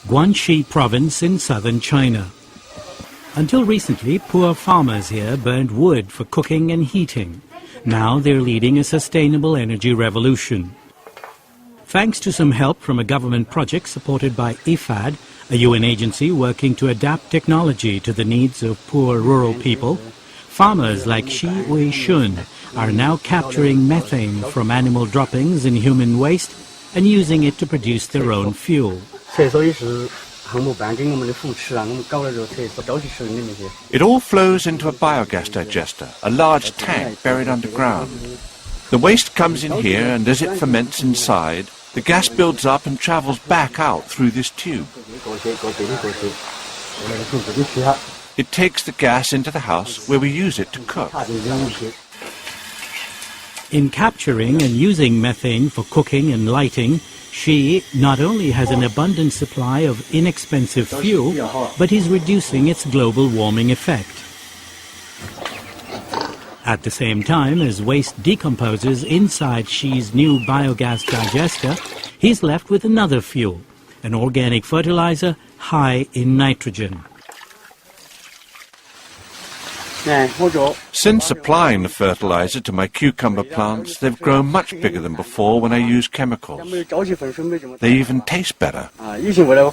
Guangxi province in southern China. Until recently, poor farmers here burned wood for cooking and heating. Now they're leading a sustainable energy revolution. Thanks to some help from a government project supported by IFAD, a UN agency working to adapt technology to the needs of poor rural people, farmers like Xi Wei-shun are now capturing methane from animal droppings and human waste and using it to produce their own fuel. It all flows into a biogas digester, a large tank buried underground. The waste comes in here, and as it ferments inside, the gas builds up and travels back out through this tube. It takes the gas into the house where we use it to cook. In capturing and using methane for cooking and lighting, Xi not only has an abundant supply of inexpensive fuel, but is reducing its global warming effect. At the same time, as waste decomposes inside Xi's new biogas digester, he's left with another fuel, an organic fertilizer high in nitrogen. Since applying the fertilizer to my cucumber plants, they've grown much bigger than before when I use chemicals. They even taste better. Although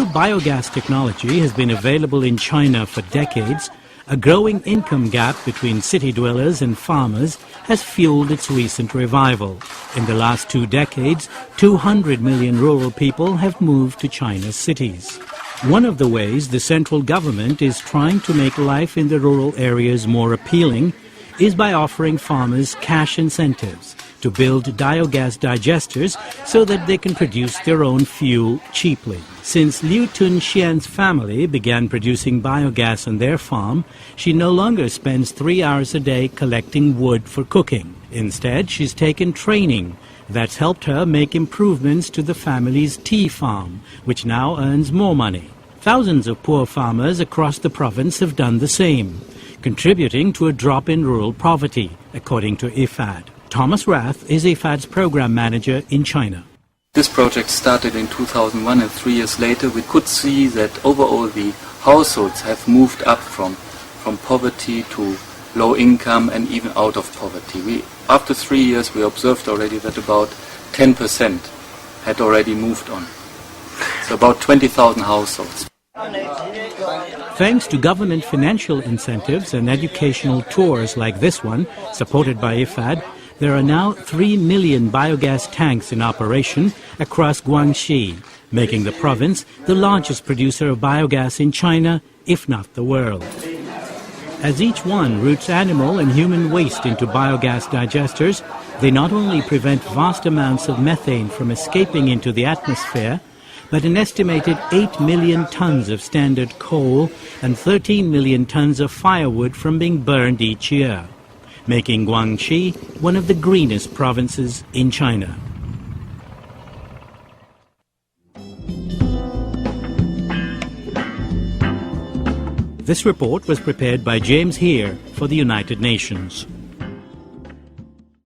biogas technology has been available in China for decades, a growing income gap between city dwellers and farmers has fueled its recent revival. In the last 2 decades, 200 million rural people have moved to China's cities. One of the ways the central government is trying to make life in the rural areas more appealing is by offering farmers cash incentives to build biogas digesters so that they can produce their own fuel cheaply. Since Liu Tunxian's family began producing biogas on their farm, she no longer spends 3 hours a day collecting wood for cooking. Instead, she's taken training that's helped her make improvements to the family's tea farm, which now earns more money. Thousands of poor farmers across the province have done the same, contributing to a drop in rural poverty, according to IFAD. Thomas Rath is IFAD's program manager in China. This project started in 2001, and 3 years later we could see that overall the households have moved up from poverty to low income and even out of poverty. After 3 years we observed already that about 10% had already moved on. So about 20,000 households. Thanks to government financial incentives and educational tours like this one, supported by IFAD, there are now 3 million biogas tanks in operation across Guangxi, making the province the largest producer of biogas in China, if not the world. As each one routes animal and human waste into biogas digesters, they not only prevent vast amounts of methane from escaping into the atmosphere, but an estimated 8 million tons of standard coal and 13 million tons of firewood from being burned each year, making Guangxi one of the greenest provinces in China. This report was prepared by James Heer for the United Nations.